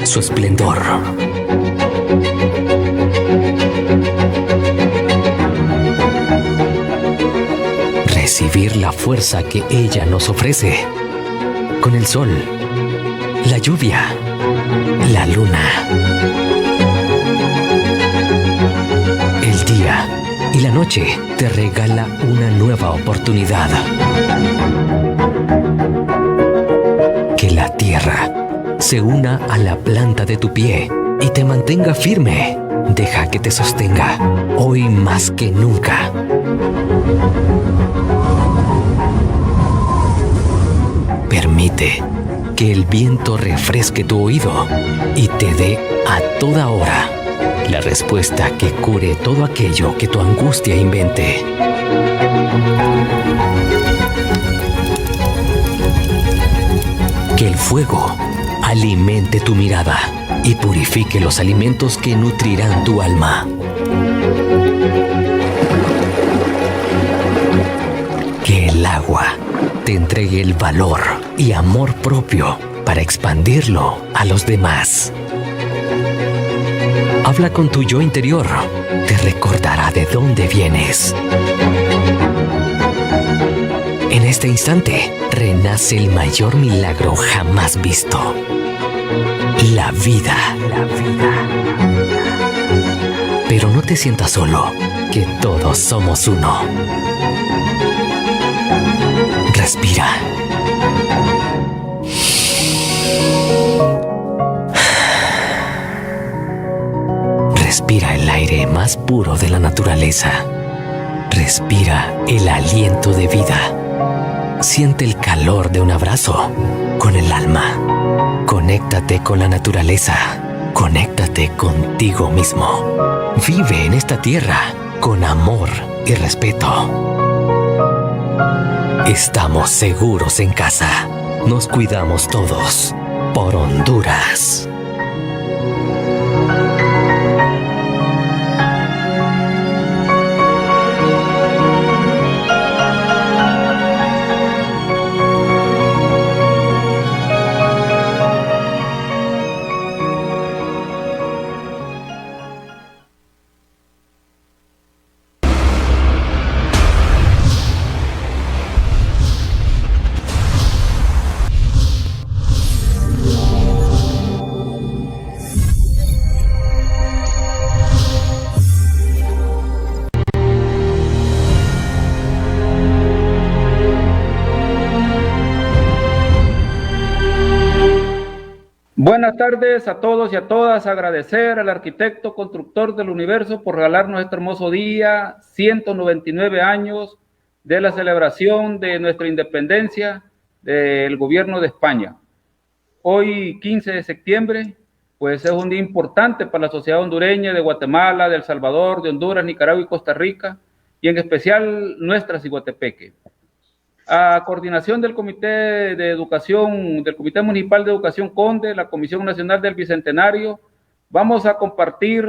su esplendor. Recibir la fuerza que ella nos ofrece, con el sol, la lluvia, la luna, el día y la noche te regala una nueva oportunidad. Que la tierra se una a la planta de tu pie y te mantenga firme. Deja que te sostenga, hoy más que nunca. Permite que el viento refresque tu oído y te dé a toda hora la respuesta que cure todo aquello que tu angustia invente. Que el fuego alimente tu mirada y purifique los alimentos que nutrirán tu alma. Que el agua te entregue el valor y amor propio para expandirlo a los demás. Habla con tu yo interior, te recordará de dónde vienes. En este instante renace el mayor milagro jamás visto. La vida. Pero no te sientas solo, que todos somos uno. Respira. Respira el aire más puro de la naturaleza. Respira el aliento de vida. Siente el calor de un abrazo con el alma. Conéctate con la naturaleza. Conéctate contigo mismo. Vive en esta tierra con amor y respeto. Estamos seguros en casa. Nos cuidamos todos. Por Honduras. Buenas tardes a todos y a todas. Agradecer al arquitecto constructor del universo por regalarnos este hermoso día, 199 años de la celebración de nuestra independencia del gobierno de España. Hoy, 15 de septiembre, pues es un día importante para la sociedad hondureña de Guatemala, de El Salvador, de Honduras, Nicaragua y Costa Rica, y en especial nuestra Ciguatepeque. A coordinación del Comité de Educación, del Comité Municipal de Educación Conde, la Comisión Nacional del Bicentenario, vamos a compartir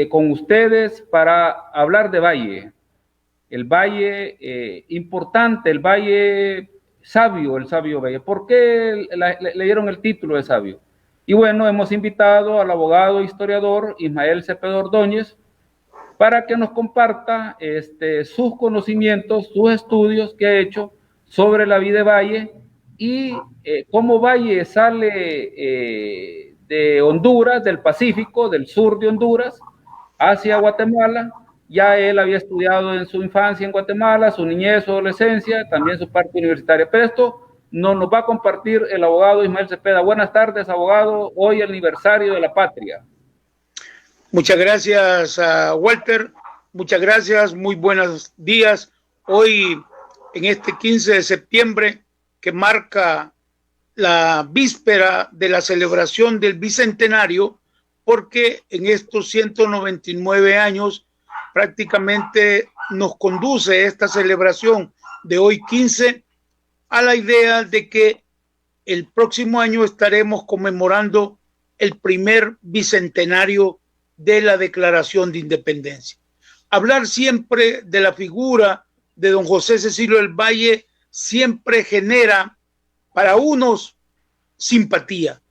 con ustedes para hablar de Valle. El Valle importante, el Valle sabio, el sabio Valle. ¿Por qué le dieron el título de sabio? Y bueno, hemos invitado al abogado historiador Ismael Cepeda Ordóñez para que nos comparta sus conocimientos, sus estudios que ha hecho sobre la vida de Valle y cómo Valle sale de Honduras, del Pacífico, del sur de Honduras, hacia Guatemala. Ya él había estudiado en su infancia en Guatemala, su niñez, su adolescencia, también su parte universitaria. Pero esto nos va a compartir el abogado Ismael Cepeda. Buenas tardes, abogado. Hoy el aniversario de la patria. Muchas gracias, Walter. Muchas gracias. Muy buenos días. Hoy, en este 15 de septiembre, que marca la víspera de la celebración del Bicentenario, porque en estos 199 años prácticamente nos conduce esta celebración de hoy 15 a la idea de que el próximo año estaremos conmemorando el primer bicentenario de la Declaración de Independencia. Hablar siempre de la figura de don José Cecilio del Valle siempre genera para unos simpatía,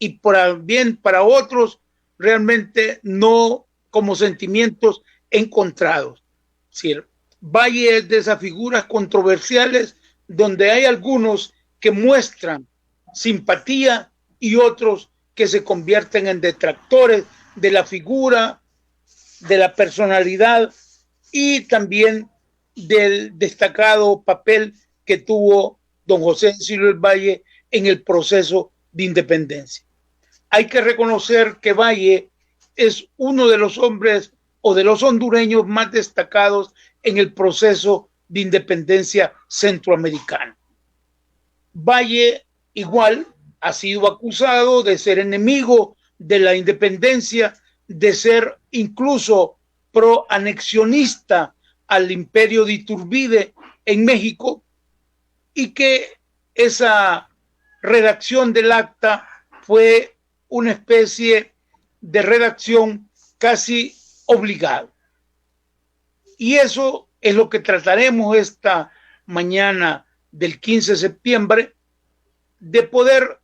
y bien para otros realmente no, como sentimientos encontrados. Es decir, Valle es de esas figuras controversiales donde hay algunos que muestran simpatía y otros que se convierten en detractores de la figura, de la personalidad y también del destacado papel que tuvo don José Cecilio del Valle en el proceso de independencia. Hay que reconocer que Valle es uno de los hombres o de los hondureños más destacados en el proceso de independencia centroamericana. Valle igual ha sido acusado de ser enemigo de la independencia, de ser incluso pro-anexionista al imperio de Iturbide en México, y que esa redacción del acta fue una especie de redacción casi obligada. Y eso es lo que trataremos esta mañana del 15 de septiembre, de poder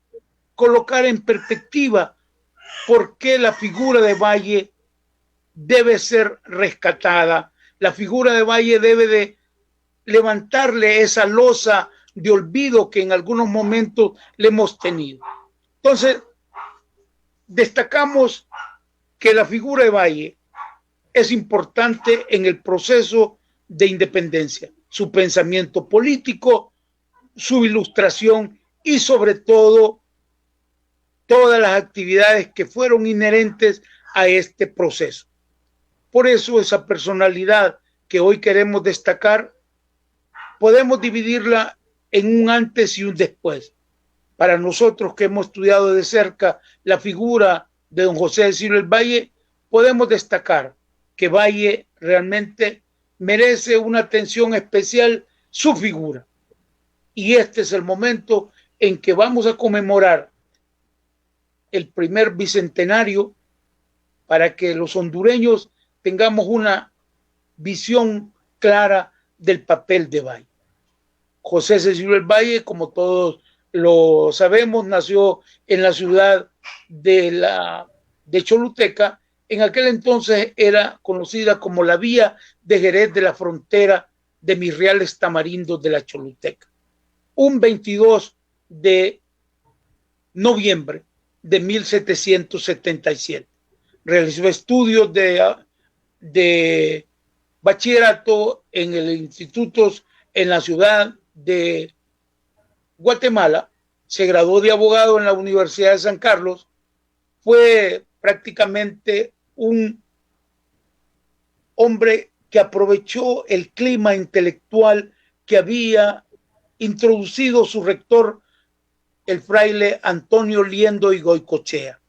colocar en perspectiva por qué la figura de Valle debe ser rescatada. La figura de Valle debe de levantarle esa losa de olvido que en algunos momentos le hemos tenido. Entonces, destacamos que la figura de Valle es importante en el proceso de independencia, su pensamiento político, su ilustración y sobre todo todas las actividades que fueron inherentes a este proceso. Por eso esa personalidad que hoy queremos destacar, podemos dividirla en un antes y un después. Para nosotros que hemos estudiado de cerca la figura de don José Cecilio del Valle, podemos destacar que Valle realmente merece una atención especial su figura. Y este es el momento en que vamos a conmemorar el primer bicentenario para que los hondureños tengamos una visión clara del papel de Valle. José Cecilio del Valle, como todos lo sabemos, nació en la ciudad de Choluteca. En aquel entonces era conocida como la vía de Jerez de la frontera de Mis Reales Tamarindos de la Choluteca. Un 22 de noviembre de 1777. Realizó estudios de bachillerato en el instituto en la ciudad de Guatemala, se graduó de abogado en la Universidad de San Carlos, fue prácticamente un hombre que aprovechó el clima intelectual que había introducido su rector, el fraile Antonio Liendo y Goicoechea.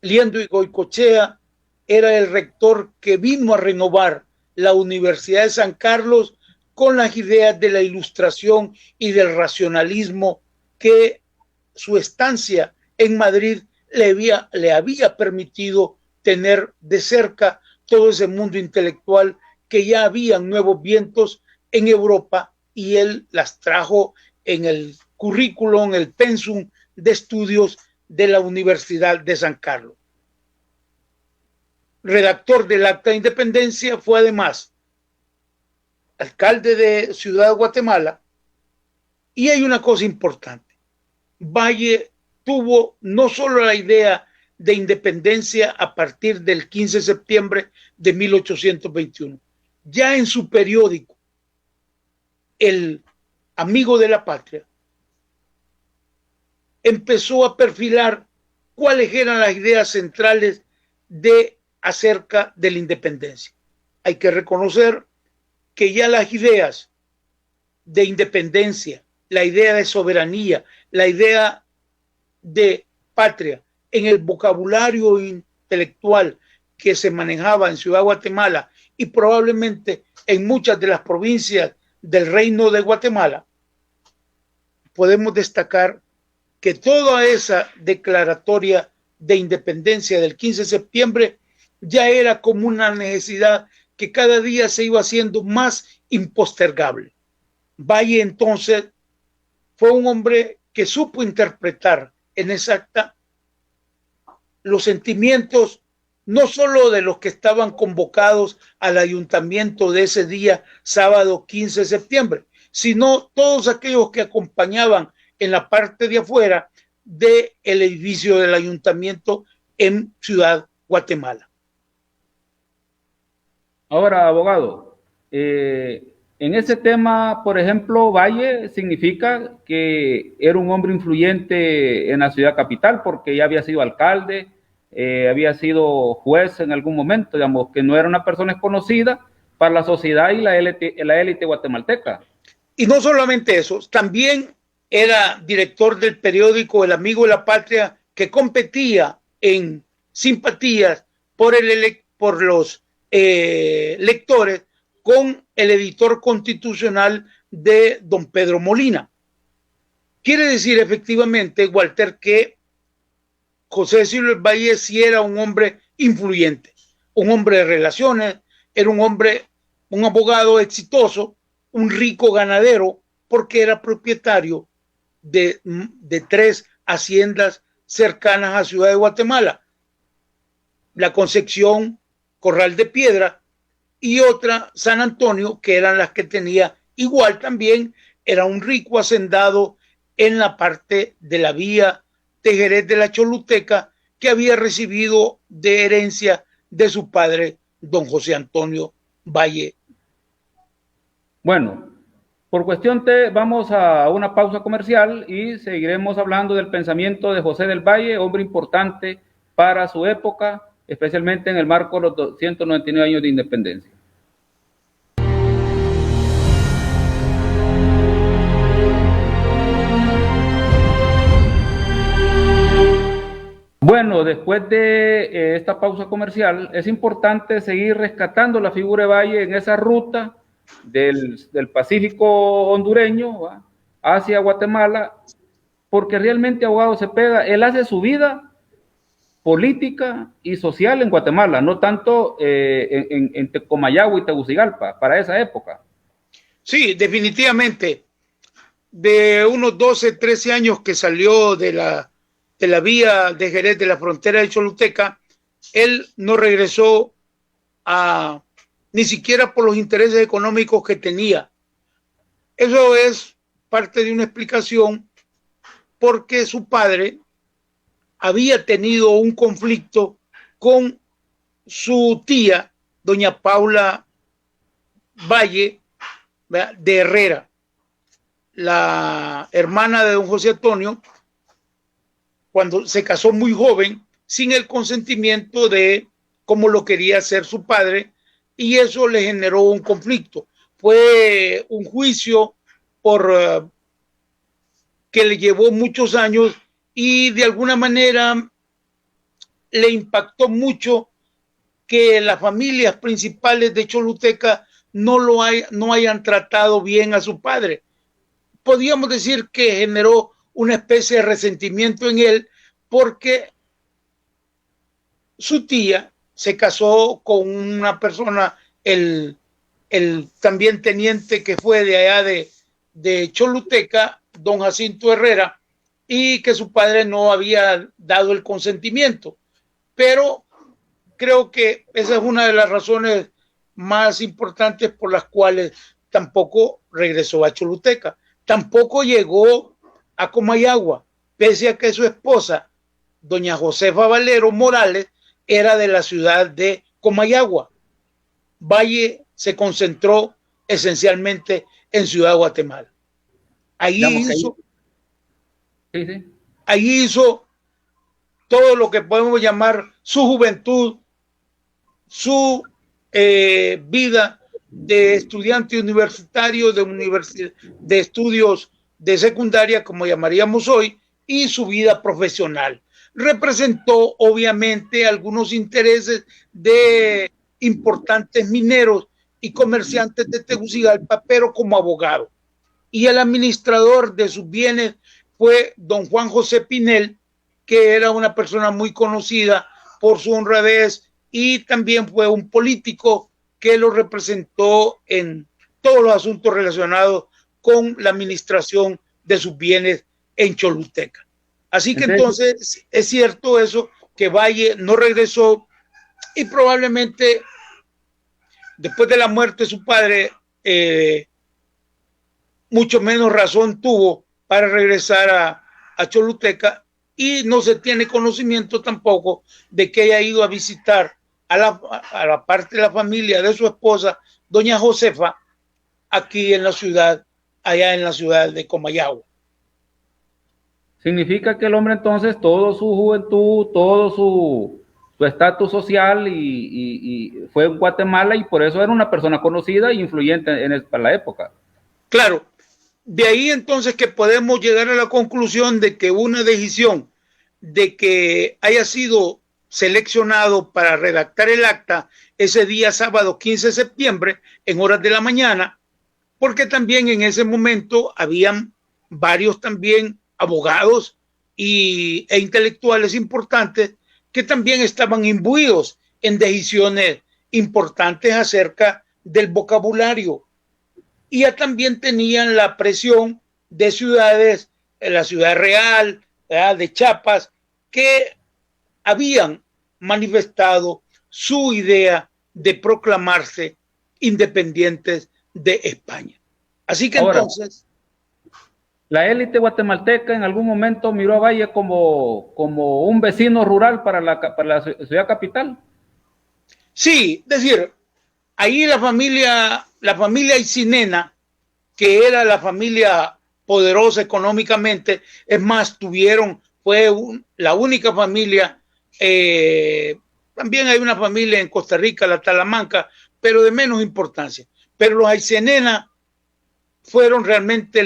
Liendo y Goicoechea era el rector que vino a renovar la Universidad de San Carlos con las ideas de la ilustración y del racionalismo que su estancia en Madrid le había permitido tener de cerca todo ese mundo intelectual que ya habían nuevos vientos en Europa y él las trajo en el currículum, el pensum de estudios de la Universidad de San Carlos. Redactor del Acta de Independencia, fue además alcalde de Ciudad de Guatemala. Y hay una cosa importante: Valle tuvo no solo la idea de independencia a partir del 15 de septiembre de 1821, ya en su periódico, El Amigo de la Patria, empezó a perfilar cuáles eran las ideas centrales acerca de la independencia. Hay que reconocer que ya las ideas de independencia, la idea de soberanía, la idea de patria, en el vocabulario intelectual que se manejaba en Ciudad de Guatemala y probablemente en muchas de las provincias del Reino de Guatemala, podemos destacar que toda esa declaratoria de independencia del 15 de septiembre ya era como una necesidad que cada día se iba haciendo más impostergable. Valle entonces fue un hombre que supo interpretar en esa acta los sentimientos no solo de los que estaban convocados al ayuntamiento de ese día, sábado 15 de septiembre, sino todos aquellos que acompañaban en la parte de afuera del edificio del ayuntamiento en Ciudad Guatemala. Ahora, abogado, en ese tema, por ejemplo, Valle significa que era un hombre influyente en la ciudad capital porque ya había sido alcalde, había sido juez en algún momento, digamos, que no era una persona desconocida para la sociedad y la élite guatemalteca. Y no solamente eso, también era director del periódico El Amigo de la Patria, que competía en simpatías por los lectores con el editor constitucional de don Pedro Molina. Quiere decir efectivamente, Walter, que José Silva del Valle sí era un hombre influyente, un hombre de relaciones, era un abogado exitoso, un rico ganadero, porque era propietario de 3 haciendas cercanas a Ciudad de Guatemala: La Concepción, Corral de Piedra, y otra, San Antonio, que eran las que tenía. Igual también era un rico hacendado en la parte de la vía de Jerez de la Choluteca, que había recibido de herencia de su padre, don José Antonio Valle. Bueno, por cuestión vamos a una pausa comercial y seguiremos hablando del pensamiento de José del Valle, hombre importante para su época, especialmente en el marco de los 299 años de independencia. Bueno, después de esta pausa comercial, es importante seguir rescatando la figura de Valle en esa ruta del Pacífico hondureño, ¿va?, hacia Guatemala, porque realmente, abogado Cepeda, él hace su vida política y social en Guatemala, no tanto en Comayagua y Tegucigalpa, para esa época. Sí, definitivamente. De unos 12, 13 años que salió de la vía de Jerez, de la frontera de Choluteca, él no regresó ni siquiera por los intereses económicos que tenía. Eso es parte de una explicación porque su padre había tenido un conflicto con su tía, doña Paula Valle, ¿verdad?, de Herrera, la hermana de don José Antonio, cuando se casó muy joven, sin el consentimiento de cómo lo quería hacer su padre, y eso le generó un conflicto. Fue un juicio que le llevó muchos años y de alguna manera le impactó mucho que las familias principales de Choluteca no hayan tratado bien a su padre. Podríamos decir que generó una especie de resentimiento en él porque su tía se casó con una persona, el también teniente que fue de allá de Choluteca, don Jacinto Herrera, y que su padre no había dado el consentimiento. Pero creo que esa es una de las razones más importantes por las cuales tampoco regresó a Choluteca. Tampoco llegó a Comayagua, pese a que su esposa, doña Josefa Valero Morales, era de la ciudad de Comayagua. Valle se concentró esencialmente en Ciudad Guatemala. Allí hizo todo lo que podemos llamar su juventud, su vida de estudiante universitario, de estudios de secundaria, como llamaríamos hoy, y su vida profesional. Representó obviamente algunos intereses de importantes mineros y comerciantes de Tegucigalpa, pero como abogado. Y el administrador de sus bienes fue don Juan José Pinel, que era una persona muy conocida por su honradez y también fue un político que lo representó en todos los asuntos relacionados con la administración de sus bienes en Choluteca. Así que entonces es cierto eso que Valle no regresó y probablemente después de la muerte de su padre, mucho menos razón tuvo para regresar a Choluteca, y no se tiene conocimiento tampoco de que haya ido a visitar a la parte de la familia de su esposa, doña Josefa, aquí en la ciudad, allá en la ciudad de Comayagua. Significa que el hombre entonces, toda su juventud, todo su estatus social y fue en Guatemala, y por eso era una persona conocida e influyente para la época. Claro, de ahí entonces que podemos llegar a la conclusión de que una decisión de que haya sido seleccionado para redactar el acta ese día sábado 15 de septiembre en horas de la mañana, porque también en ese momento habían varios también abogados e intelectuales importantes que también estaban imbuidos en decisiones importantes acerca del vocabulario, y ya también tenían la presión de ciudades, la ciudad real, de Chiapas, que habían manifestado su idea de proclamarse independientes de España. Así que ahora, entonces, la élite guatemalteca en algún momento miró a Valle como un vecino rural para la ciudad capital. Sí, es decir, ahí la familia Aycinena, que era la familia poderosa económicamente, es más, fue la única familia, también hay una familia en Costa Rica, la Talamanca, pero de menos importancia. Pero los Aycinena fueron realmente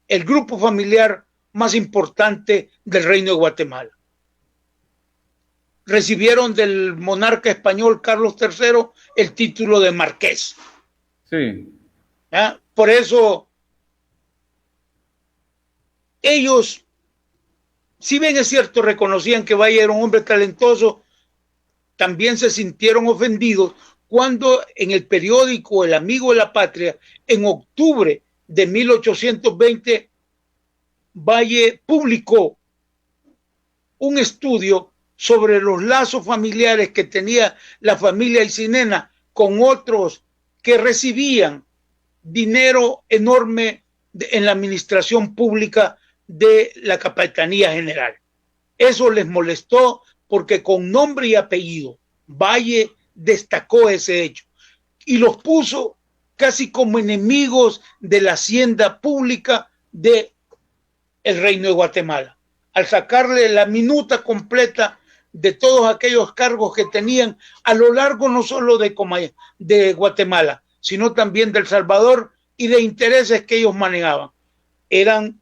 el grupo familiar más importante del Reino de Guatemala. Recibieron del monarca español Carlos III el título de marqués. Sí. ¿Ya? Por eso ellos, si bien es cierto, reconocían que Valle era un hombre talentoso, también se sintieron ofendidos cuando en el periódico El Amigo de la Patria, en octubre de 1820, Valle publicó un estudio sobre los lazos familiares que tenía la familia Aycinena con otros que recibían dinero enorme en la administración pública de la Capitanía General. Eso les molestó porque con nombre y apellido Valle destacó ese hecho y los puso casi como enemigos de la hacienda pública de el Reino de Guatemala, al sacarle la minuta completa de todos aquellos cargos que tenían a lo largo no solo de Guatemala, sino también de El Salvador, y de intereses que ellos manejaban. Eran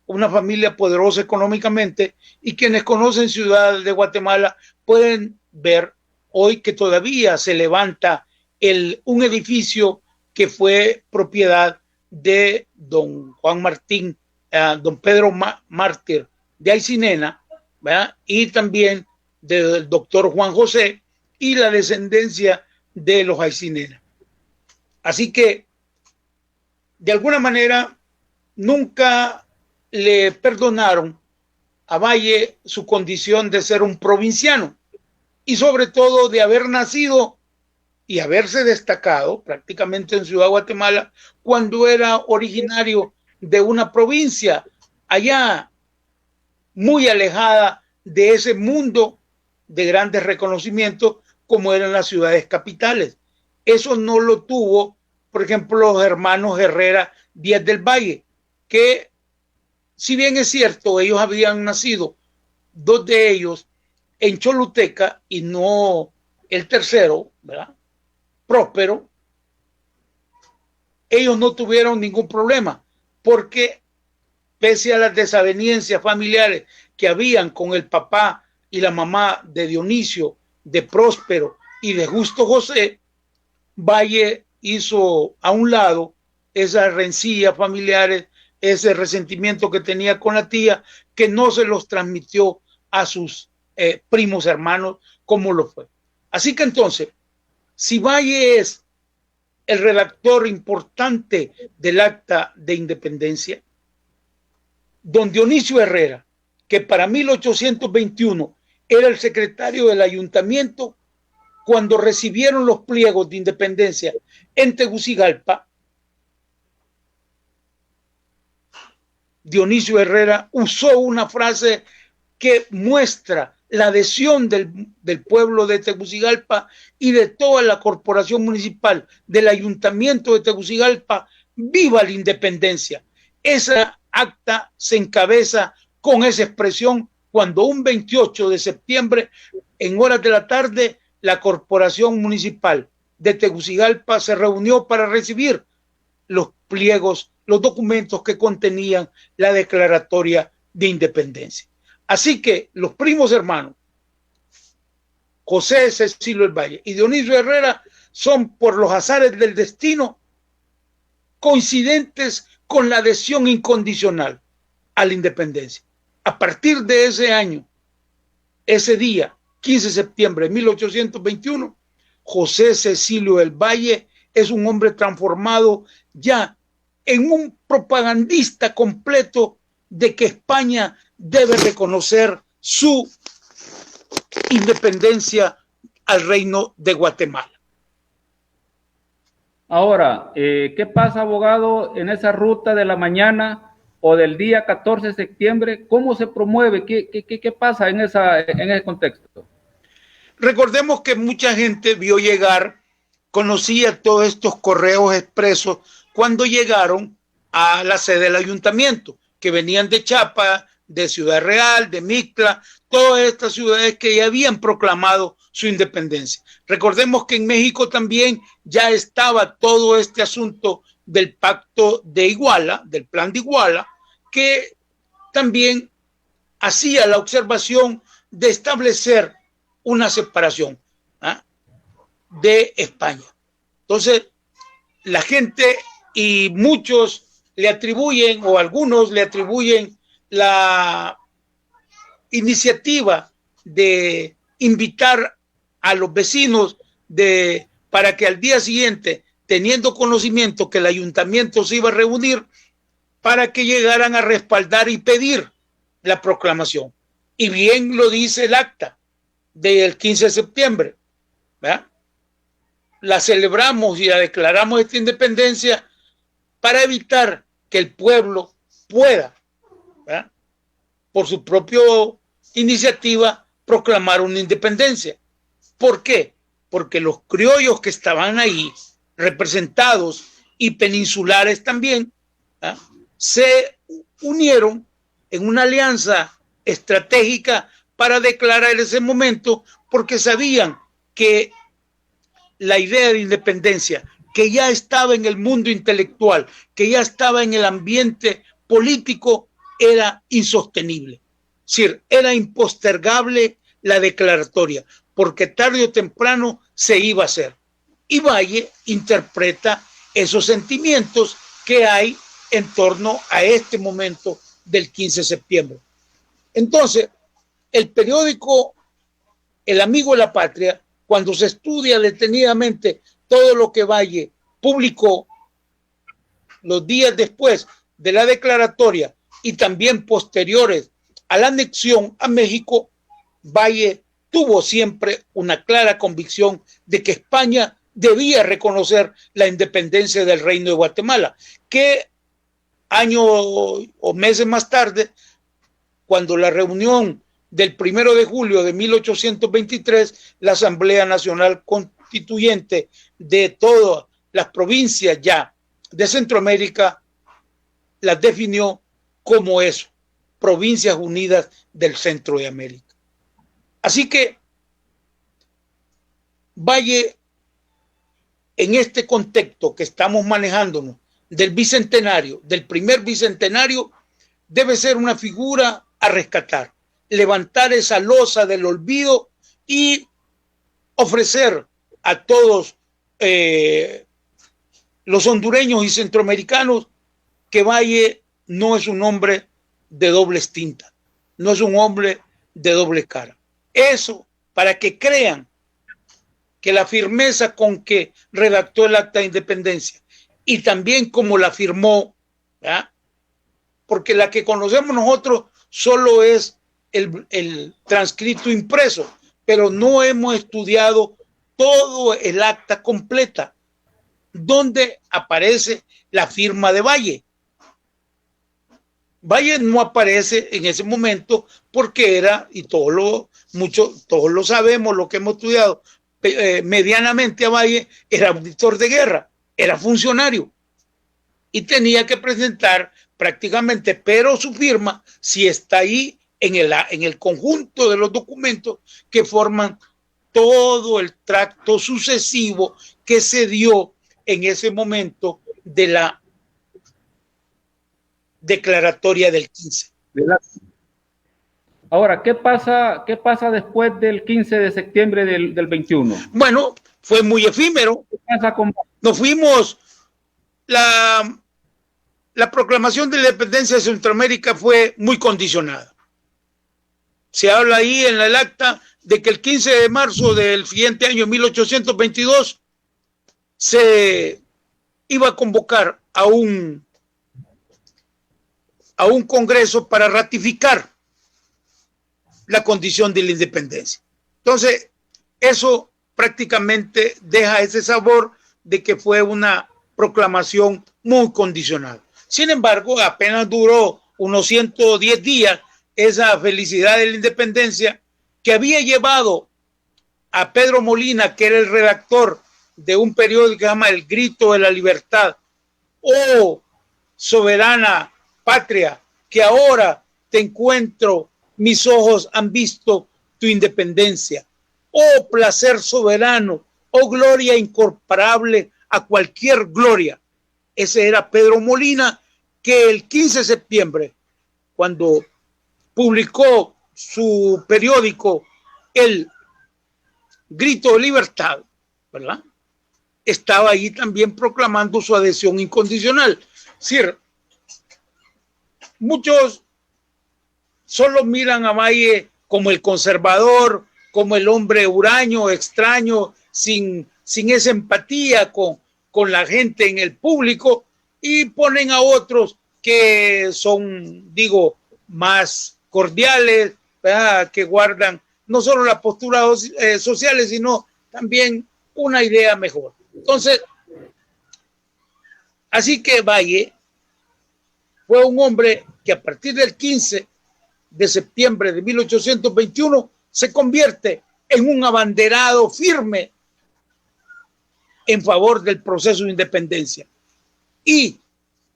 una familia poderosa económicamente, y quienes conocen Ciudad de Guatemala pueden ver hoy que todavía se levanta un edificio que fue propiedad de don Juan Martín, don Pedro Mártir de Aycinena, ¿verdad? Y también del doctor Juan José y la descendencia de los Aycinena. Así que, de alguna manera, nunca le perdonaron a Valle su condición de ser un provinciano y sobre todo de haber nacido y haberse destacado prácticamente en Ciudad de Guatemala cuando era originario de una provincia allá muy alejada de ese mundo de grandes reconocimientos como eran las ciudades capitales. Eso no lo tuvo, por ejemplo, los hermanos Herrera Díaz del Valle, que si bien es cierto, ellos habían nacido, dos de ellos en Choluteca y no el tercero, ¿verdad? Próspero, ellos no tuvieron ningún problema, porque pese a las desavenencias familiares que habían con el papá y la mamá de Dionisio, de Próspero y de Justo José, Valle hizo a un lado esas rencillas familiares, ese resentimiento que tenía con la tía, que no se los transmitió a sus primos hermanos como lo fue. Así que entonces, si Valle es el redactor importante del Acta de Independencia, don Dionisio Herrera, que para 1821 era el secretario del ayuntamiento cuando recibieron los pliegos de independencia en Tegucigalpa. Dionisio Herrera usó una frase que muestra la adhesión del pueblo de Tegucigalpa y de toda la corporación municipal del ayuntamiento de Tegucigalpa. ¡Viva la independencia! Esa acta se encabeza con esa expresión cuando un 28 de septiembre, en horas de la tarde, la corporación municipal de Tegucigalpa se reunió para recibir los pliegos, los documentos que contenían la declaratoria de independencia. Así que los primos hermanos, José Cecilio del Valle y Dionisio Herrera, son por los azares del destino coincidentes con la adhesión incondicional a la independencia. A partir de ese año, ese día, 15 de septiembre de 1821, José Cecilio del Valle es un hombre transformado ya en un propagandista completo de que España debe reconocer su independencia al Reino de Guatemala. Ahora, ¿qué pasa, abogado, en esa ruta de la mañana o del día 14 de septiembre? ¿Cómo se promueve? ¿Qué pasa en ese contexto? Recordemos que mucha gente vio llegar, conocía todos estos correos expresos cuando llegaron a la sede del ayuntamiento, que venían de Chiapa, de Ciudad Real, de Mixtla, todas estas ciudades que ya habían proclamado su independencia. Recordemos que en México también ya estaba todo este asunto del pacto de Iguala, del plan de Iguala, que también hacía la observación de establecer una separación de España. Entonces, la gente y muchos le atribuyen, o algunos le atribuyen la iniciativa de invitar a los vecinos para que al día siguiente, teniendo conocimiento que el ayuntamiento se iba a reunir, para que llegaran a respaldar y pedir la proclamación. Y bien lo dice el acta del 15 de septiembre, ¿verdad? La celebramos y la declaramos esta independencia para evitar que el pueblo pueda, ¿verdad?, por su propia iniciativa, proclamar una independencia. ¿Por qué? Porque los criollos que estaban ahí, representados, y peninsulares también, ¿verdad?, se unieron en una alianza estratégica para declarar en ese momento, porque sabían que la idea de independencia, que ya estaba en el mundo intelectual, que ya estaba en el ambiente político, era insostenible. Es decir, era impostergable la declaratoria, porque tarde o temprano se iba a hacer. Y Valle interpreta esos sentimientos que hay en torno a este momento del 15 de septiembre. Entonces, el periódico El Amigo de la Patria, cuando se estudia detenidamente todo lo que Valle publicó los días después de la declaratoria y también posteriores a la anexión a México, Valle tuvo siempre una clara convicción de que España debía reconocer la independencia del Reino de Guatemala, que años o meses más tarde, cuando la reunión del 1 de julio de 1823, la Asamblea Nacional Constituyente de todas las provincias ya de Centroamérica las definió como eso, Provincias Unidas del Centro de América. Así que Valle, en este contexto que estamos manejándonos del bicentenario, del primer bicentenario, debe ser una figura a rescatar, levantar esa losa del olvido y ofrecer a todos los hondureños y centroamericanos que Valle no es un hombre de dobles tintas, no es un hombre de doble cara. Eso para que crean que la firmeza con que redactó el Acta de Independencia y también como la firmó, ¿verdad?, porque la que conocemos nosotros solo es el transcrito impreso, pero no hemos estudiado todo el acta completa, donde aparece la firma de Valle. Valle no aparece en ese momento porque era, y todos lo sabemos, lo que hemos estudiado medianamente a Valle, era auditor de guerra, era funcionario y tenía que presentar prácticamente, pero su firma sí está ahí en el conjunto de los documentos que forman todo el tracto sucesivo que se dio en ese momento de la declaratoria del 15. Ahora, ¿qué pasa después del 15 de septiembre del 21? Bueno, fue muy efímero. ¿Qué pasa con... Nos fuimos, la proclamación de la independencia de Centroamérica fue muy condicionada. Se habla ahí en el acta de que el 15 de marzo del siguiente año, 1822, se iba a convocar a un congreso para ratificar la condición de la independencia. Entonces, eso prácticamente deja ese sabor de que fue una proclamación muy condicionada. Sin embargo, apenas duró unos 110 días esa felicidad de la independencia que había llevado a Pedro Molina, que era el redactor de un periódico que se llama El Grito de la Libertad, oh soberana patria, que ahora te encuentro, mis ojos han visto tu independencia, oh placer soberano, oh gloria incomparable a cualquier gloria. Ese era Pedro Molina, que el 15 de septiembre, cuando publicó su periódico El Grito de Libertad, ¿verdad?, estaba ahí también proclamando su adhesión incondicional. Es decir, muchos solo miran a Valle como el conservador, como el hombre huraño, extraño, sin esa empatía con la gente en el público, y ponen a otros que son, digo, más cordiales, ¿verdad?, que guardan no solo las posturas sociales, sino también una idea mejor. Entonces, así que Valle fue un hombre que a partir del 15 de septiembre de 1821 se convierte en un abanderado firme en favor del proceso de independencia. Y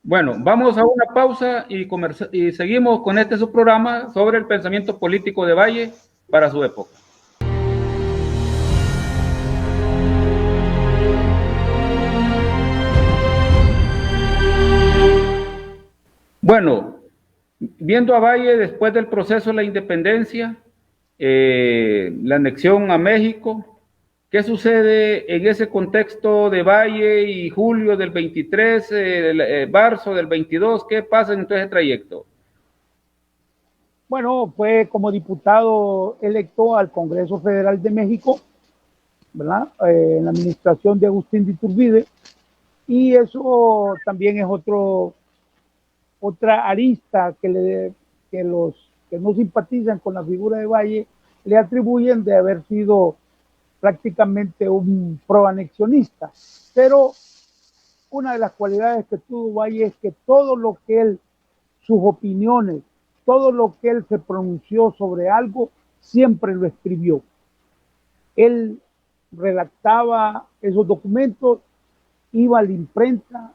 bueno, vamos a una pausa y seguimos con su programa sobre el pensamiento político de Valle para su época. Bueno, viendo a Valle después del proceso de la independencia, la anexión a México, ¿qué sucede en ese contexto de Valle y julio del 23, marzo del 22? ¿Qué pasa en todo ese trayecto? Bueno, fue como diputado electo al Congreso Federal de México, ¿verdad?, en la administración de Agustín de Iturbide, y eso también es otra arista que los que no simpatizan con la figura de Valle le atribuyen de haber sido prácticamente un proanexionista. Pero una de las cualidades que tuvo Valle es que todo lo que él, sus opiniones, todo lo que él se pronunció sobre algo, siempre lo escribió. Él redactaba esos documentos, iba a la imprenta,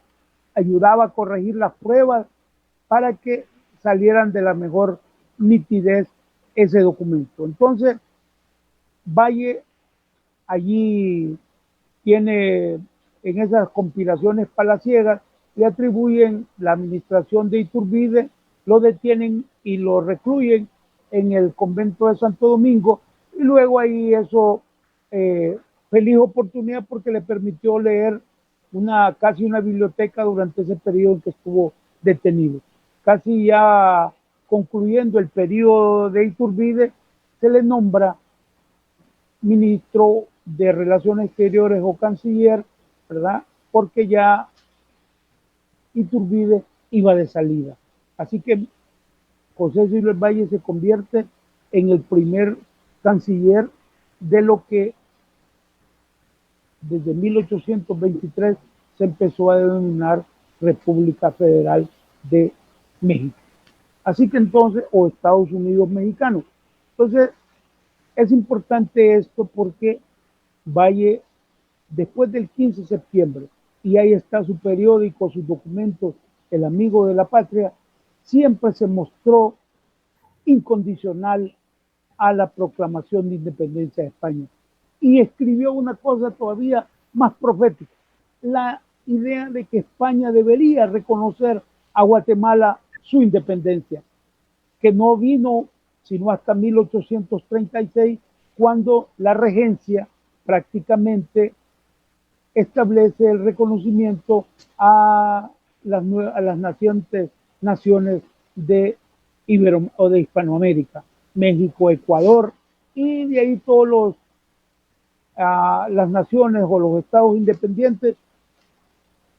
ayudaba a corregir las pruebas para que salieran de la mejor nitidez ese documento. Entonces, Valle allí tiene, en esas compilaciones palaciegas, le atribuyen la administración de Iturbide, lo detienen y lo recluyen en el convento de Santo Domingo, y luego ahí eso, feliz oportunidad porque le permitió leer casi una biblioteca durante ese periodo en que estuvo detenido. Casi ya concluyendo el periodo de Iturbide, se le nombra ministro de Relaciones Exteriores o canciller, ¿verdad?, porque ya Iturbide iba de salida. Así que José Silva Valle se convierte en el primer canciller de lo que desde 1823 se empezó a denominar República Federal de México. Así que entonces, o Estados Unidos mexicanos. Entonces, es importante esto porque Valle, después del 15 de septiembre, y ahí está su periódico, sus documentos, El Amigo de la Patria, siempre se mostró incondicional a la proclamación de independencia de España. Y escribió una cosa todavía más profética, la idea de que España debería reconocer a Guatemala su independencia, que no vino sino hasta 1836, cuando la regencia prácticamente establece el reconocimiento a las naciones de Hispanoamérica, México, Ecuador, y de ahí todos las naciones o los estados independientes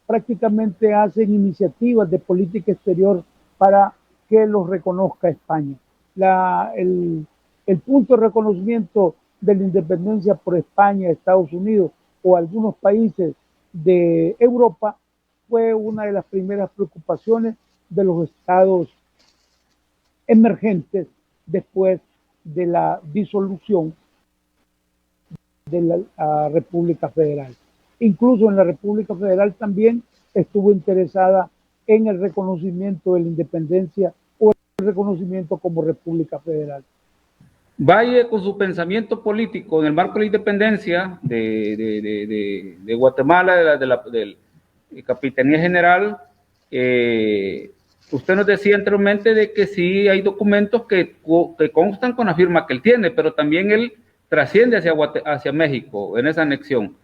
prácticamente hacen iniciativas de política exterior para que los reconozca España. El punto de reconocimiento de la independencia por España, Estados Unidos o algunos países de Europa fue una de las primeras preocupaciones de los estados emergentes después de la disolución de la República Federal. Incluso en la República Federal también estuvo interesada en el reconocimiento de la independencia o el reconocimiento como República Federal. Valle, con su pensamiento político en el marco de la independencia de Guatemala, de la Capitanía General, usted nos decía anteriormente de que sí hay documentos que constan con la firma que él tiene, pero también él trasciende hacia México en esa anexión.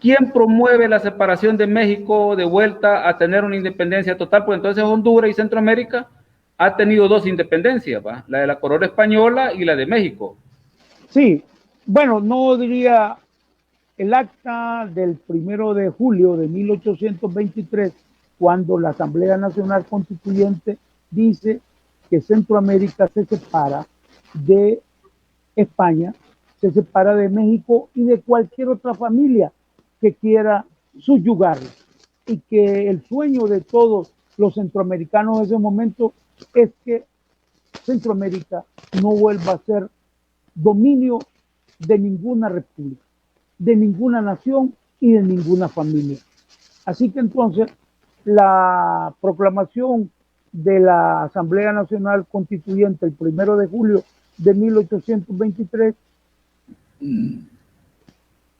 ¿Quién promueve la separación de México de vuelta a tener una independencia total? Pues entonces Honduras y Centroamérica ha tenido dos independencias, ¿va? La de la corona española y la de México. Sí, bueno, no diría el acta del 1 de julio de 1823, cuando la Asamblea Nacional Constituyente dice que Centroamérica se separa de España, se separa de México y de cualquier otra familia que quiera subyugarla, y que el sueño de todos los centroamericanos en ese momento es que Centroamérica no vuelva a ser dominio de ninguna república, de ninguna nación y de ninguna familia. Así que entonces la proclamación de la Asamblea Nacional Constituyente el 1 de julio de 1823,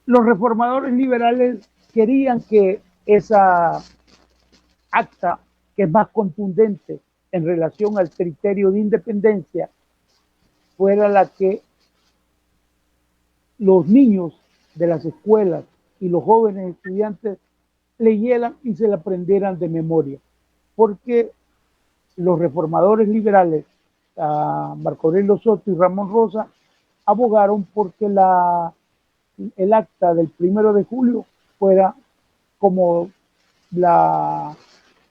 los reformadores liberales querían que esa acta, que es más contundente en relación al criterio de independencia, fuera la que los niños de las escuelas y los jóvenes estudiantes leyeran y se la aprendieran de memoria, porque los reformadores liberales, Marco Aurelio Soto y Ramón Rosa, abogaron porque el acta del 1 de julio fuera como la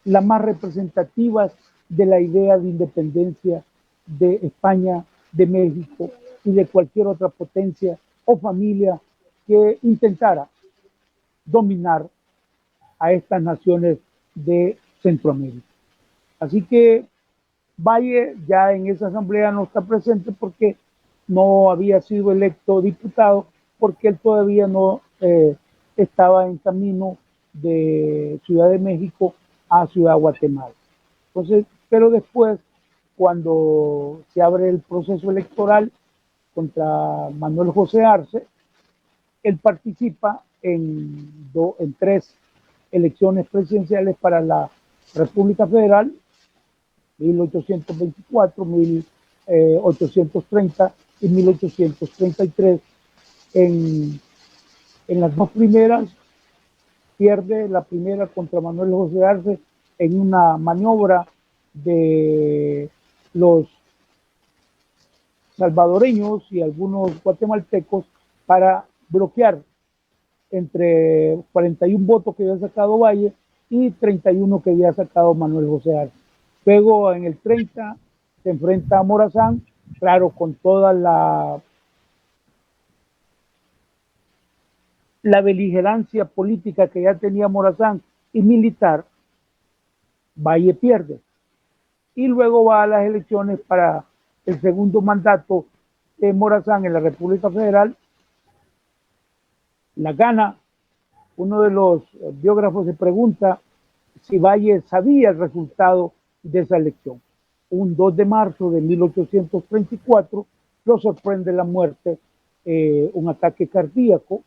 más representativa de la idea de independencia de España, de México y de cualquier otra potencia o familia que intentara dominar a estas naciones de Centroamérica. Así que Valle ya en esa asamblea no está presente porque no había sido electo diputado, porque él todavía no estaba en camino de Ciudad de México a Ciudad Guatemala. Entonces, pero después, cuando se abre el proceso electoral contra Manuel José Arce, él participa en 3 elecciones presidenciales para la República Federal, 1824, 1830 y 1833. En las dos primeras, pierde la primera contra Manuel José Arce en una maniobra de los salvadoreños y algunos guatemaltecos para bloquear entre 41 votos que había sacado Valle y 31 que había sacado Manuel José Arce. Luego en el 30 se enfrenta a Morazán claro, con toda la beligerancia política que ya tenía Morazán y militar, Valle pierde. Y luego va a las elecciones para el segundo mandato de Morazán en la República Federal, la gana. Uno de los biógrafos se pregunta si Valle sabía el resultado de esa elección. Un 2 de marzo de 1834 lo sorprende la muerte, un ataque cardíaco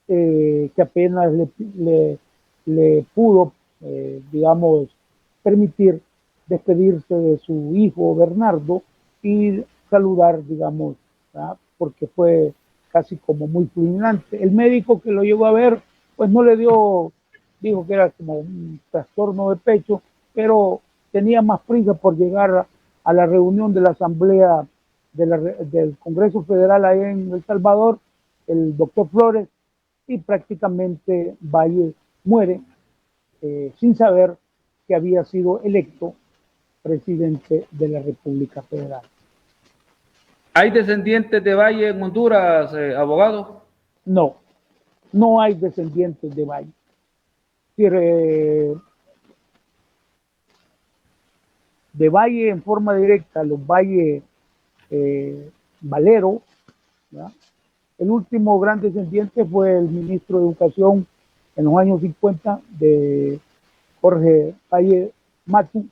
que apenas le pudo, digamos, permitir despedirse de su hijo Bernardo y saludar, digamos, ¿verdad? Porque fue casi como muy fulminante. El médico que lo llegó a ver, pues no le dio, dijo que era como un trastorno de pecho, pero tenía más prisa por llegar a la reunión de la Asamblea del Congreso Federal ahí en El Salvador, el doctor Flores, y prácticamente Valle muere sin saber que había sido electo presidente de la República Federal. ¿Hay descendientes de Valle en Honduras, abogado? No, no hay descendientes de Valle. Es decir, de Valle en forma directa, los Valle Valero, ¿verdad? El último gran descendiente fue el ministro de Educación en los años 50 de Jorge Valle Matu,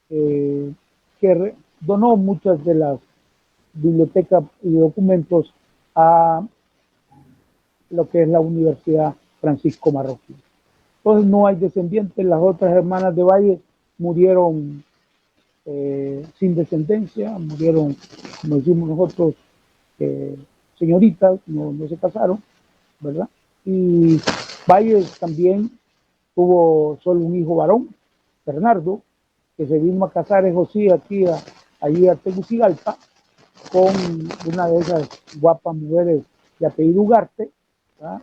que donó muchas de las bibliotecas y documentos a lo que es la Universidad Francisco Marroquín. Entonces no hay descendientes. Las otras hermanas de Valle murieron sin descendencia, murieron, como decimos nosotros, señoritas, no se casaron, ¿verdad? Y Valle también tuvo solo un hijo varón, Bernardo, que se vino a casar, eso sí, allí a Tegucigalpa, con una de esas guapas mujeres de apellido Ugarte, ¿verdad?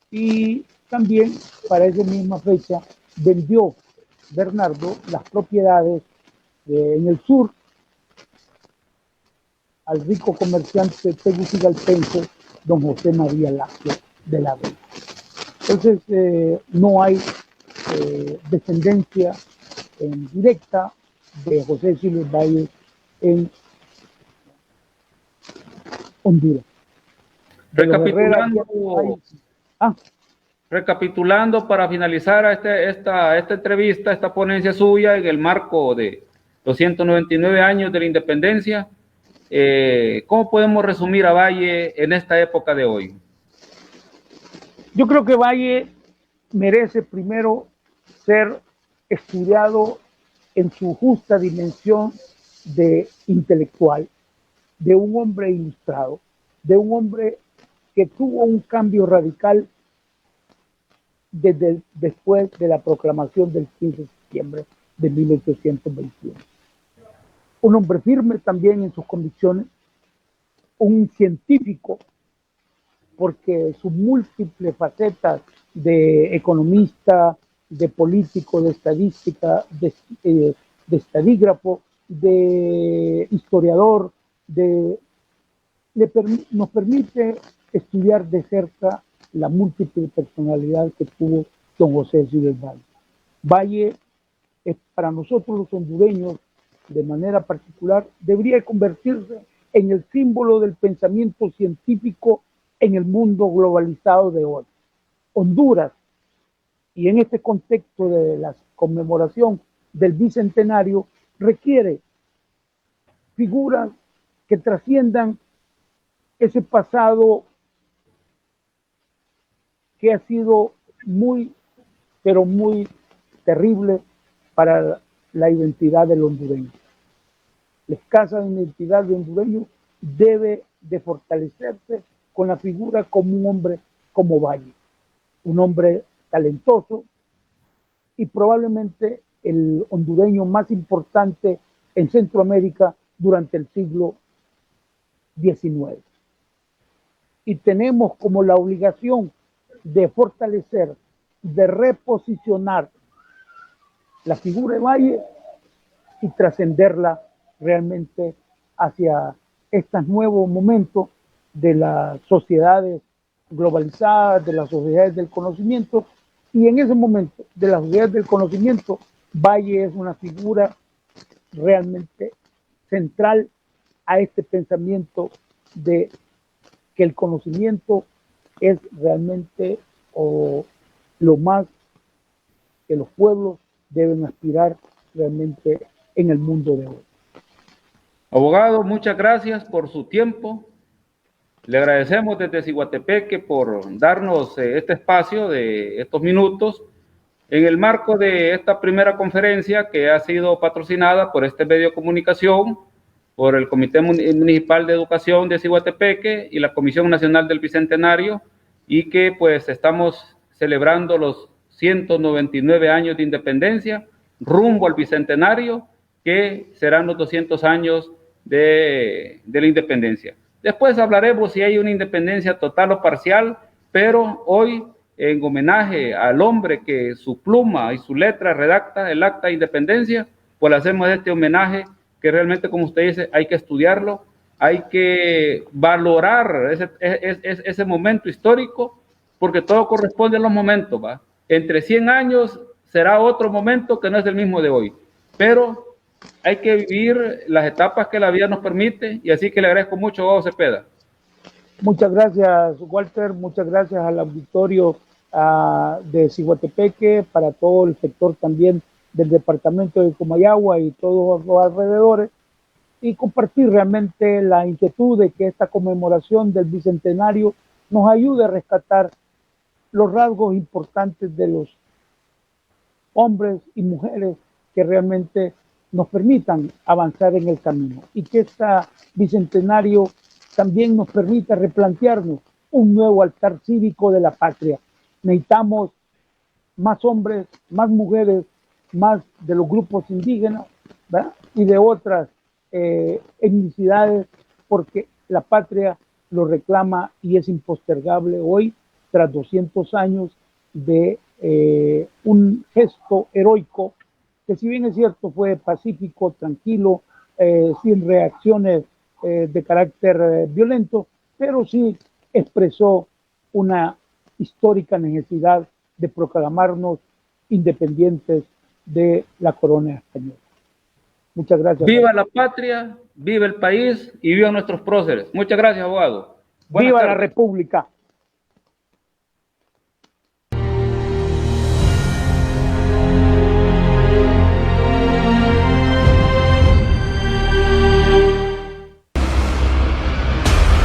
Y también para esa misma fecha vendió Bernardo las propiedades en el sur al rico comerciante tegucigalpense don José María Lacio de la Vega. Entonces no hay descendencia directa de José Siles Valle en Honduras. Recapitulando para finalizar esta entrevista, esta ponencia suya en el marco de los 199 años de la independencia, ¿cómo podemos resumir a Valle en esta época de hoy? Yo creo que Valle merece primero ser estudiado en su justa dimensión de intelectual, de un hombre ilustrado, de un hombre que tuvo un cambio radical después de la proclamación del 15 de septiembre de 1821. Un hombre firme también en sus convicciones, un científico, porque sus múltiples facetas de economista, de político, de estadística, de estadígrafo, de historiador, nos permite estudiar de cerca la múltiple personalidad que tuvo don José Siles Valle. Valle es para nosotros los hondureños, de manera particular, debería convertirse en el símbolo del pensamiento científico en el mundo globalizado de hoy. Honduras, y en este contexto de la conmemoración del bicentenario, requiere figuras que trasciendan ese pasado que ha sido muy, pero muy terrible para la identidad del hondureño. La escasa identidad del hondureño debe de fortalecerse con la figura como un hombre como Valle, un hombre talentoso y probablemente el hondureño más importante en Centroamérica durante el siglo XIX. Y tenemos como la obligación de fortalecer, de reposicionar la figura de Valle y trascenderla realmente hacia estos nuevos momentos de las sociedades globalizadas, de las sociedades del conocimiento, y en ese momento de las sociedades del conocimiento, Valle es una figura realmente central a este pensamiento de que el conocimiento es realmente lo más que los pueblos deben aspirar realmente en el mundo de hoy. Abogado, muchas gracias por su tiempo. Le agradecemos desde Ciguatepeque por darnos este espacio de estos minutos en el marco de esta primera conferencia que ha sido patrocinada por este medio de comunicación, por el Comité Municipal de Educación de Ciguatepeque y la Comisión Nacional del Bicentenario, y que pues estamos celebrando los 199 años de independencia rumbo al Bicentenario, que serán los 200 años de la independencia. Después hablaremos si hay una independencia total o parcial, pero hoy, en homenaje al hombre que su pluma y su letra redacta el acta de independencia, pues le hacemos este homenaje que realmente, como usted dice, hay que estudiarlo, hay que valorar ese momento histórico, porque todo corresponde a los momentos, ¿va? Entre 100 años será otro momento que no es el mismo de hoy, pero hay que vivir las etapas que la vida nos permite, y así que le agradezco mucho, abogado Cepeda. Muchas gracias, Walter, muchas gracias al auditorio de Ciguatepeque, para todo el sector también del departamento de Comayagua y todos los alrededores, y compartir realmente la inquietud de que esta conmemoración del Bicentenario nos ayude a rescatar los rasgos importantes de los hombres y mujeres que realmente nos permitan avanzar en el camino, y que este Bicentenario también nos permita replantearnos un nuevo altar cívico de la patria. Necesitamos más hombres, más mujeres, más de los grupos indígenas, ¿verdad? Y de otras etnicidades, porque la patria lo reclama y es impostergable hoy, tras 200 años de un gesto heroico que, si bien es cierto, fue pacífico, tranquilo, sin reacciones de carácter violento, pero sí expresó una histórica necesidad de proclamarnos independientes de la corona española. Muchas gracias. Viva la patria, viva el país y viva nuestros próceres. Muchas gracias, abogado. Viva la República.